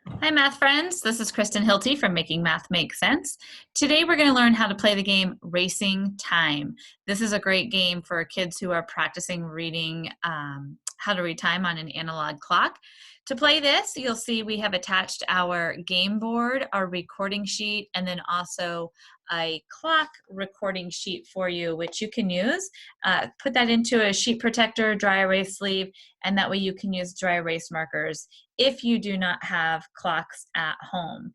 Hi, math friends. This is Kristen Hilty from Making Math Make Sense. Today we're going to learn how to play the game Racing Time. This is a great game for kids who are practicing reading how to read time on an analog clock. To play this, you'll see we have attached our game board, our recording sheet, and then also a clock recording sheet for you, which you can use. Put that into a sheet protector, dry erase sleeve, and that way you can use dry erase markers if you do not have clocks at home.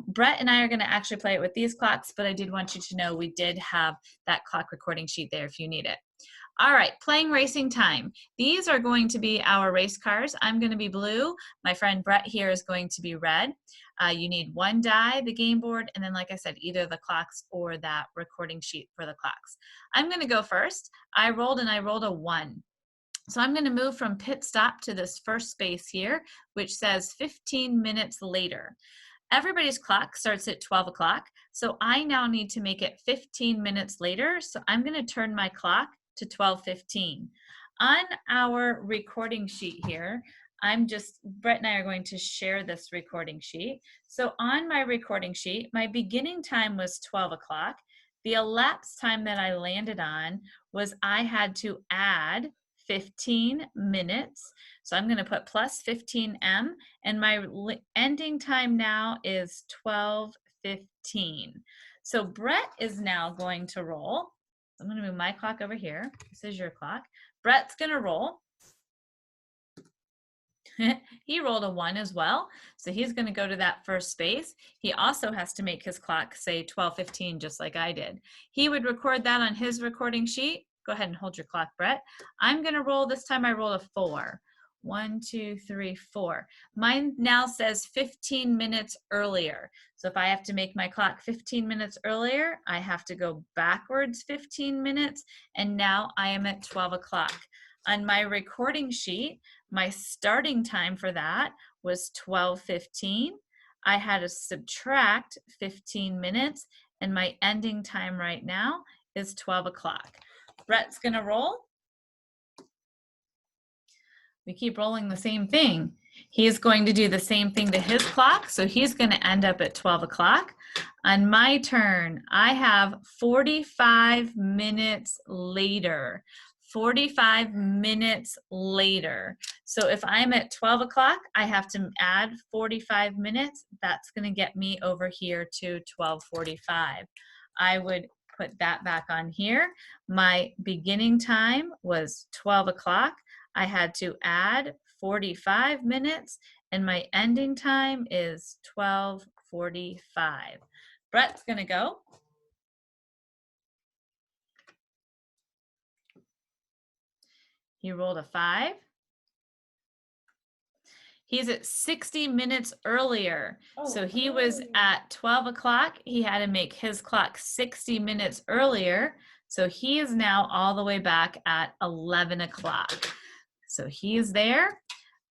Brett and I are going to actually play it with these clocks, but I did want you to know we did have that clock recording sheet there if you need it. All right, playing Racing Time. These are going to be our race cars. I'm going to be blue. My friend Brett here is going to be red. You need one die, the game board, and then like I said, either the clocks or that recording sheet for the clocks. I'm going to go first. I rolled a 1. So I'm going to move from pit stop to this first space here, which says 15 minutes later. Everybody's clock starts at 12 o'clock, so I now need to make it 15 minutes later. So I'm going to turn my clock to 12:15. On our recording sheet here, Brett and I are going to share this recording sheet. So on my recording sheet, my beginning time was 12 o'clock. The elapsed time that I landed on was I had to add 15 minutes. So I'm going to put plus 15M, and my ending time now is 12:15. So Brett is now going to roll. I'm going to move my clock over here. This is your clock. Brett's going to roll. He rolled a 1 as well, so he's going to go to that first space. He also has to make his clock say 12:15 just like I did. He would record that on his recording sheet. Go ahead and hold your clock, Brett. I'm going to roll. This time I rolled a 4. 1, 2, 3, 4. Mine now says 15 minutes earlier. So if I have to make my clock 15 minutes earlier, I have to go backwards 15 minutes, and now I am at 12 o'clock. On my recording sheet, my starting time for that was 12:15. I had to subtract 15 minutes, and my ending time right now is 12 o'clock. Brett's going to roll. We keep rolling the same thing. He's going to do the same thing to his clock, so he's going to end up at 12 o'clock. On my turn, I have 45 minutes later. 45 minutes later. So if I'm at 12 o'clock, I have to add 45 minutes. That's going to get me over here to 12:45. I would put that back on here. My beginning time was 12 o'clock. I had to add 45 minutes, and my ending time is 12:45. Brett's going to go. He rolled a 5. He's at 60 minutes earlier. So he was at 12 o'clock. He had to make his clock 60 minutes earlier. So he is now all the way back at 11 o'clock. So he is there.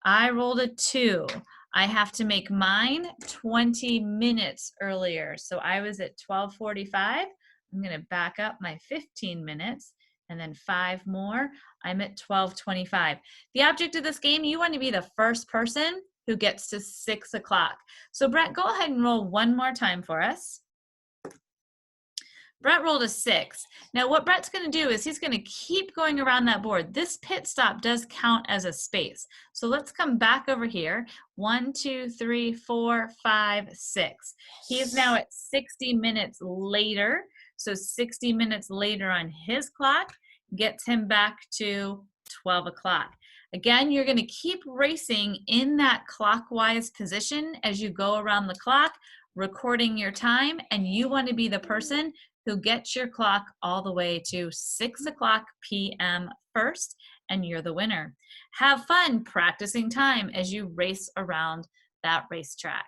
I rolled a 2. I have to make mine 20 minutes earlier. So I was at 12:45. I'm going to back up my 15 minutes. And then 5 more, I'm at 12:25. The object of this game, you want to be the first person who gets to 6 o'clock. So Brett, go ahead and roll one more time for us. Brett rolled a 6. Now what Brett's going to do is he's going to keep going around that board. This pit stop does count as a space. So let's come back over here. 1, 2, 3, 4, 5, 6. He is now at 60 minutes later. So 60 minutes later on his clock gets him back to 12 o'clock. Again, you're going to keep racing in that clockwise position as you go around the clock, recording your time, and you want to be the person who gets your clock all the way to 6 o'clock p.m. first, and you're the winner. Have fun practicing time as you race around that racetrack.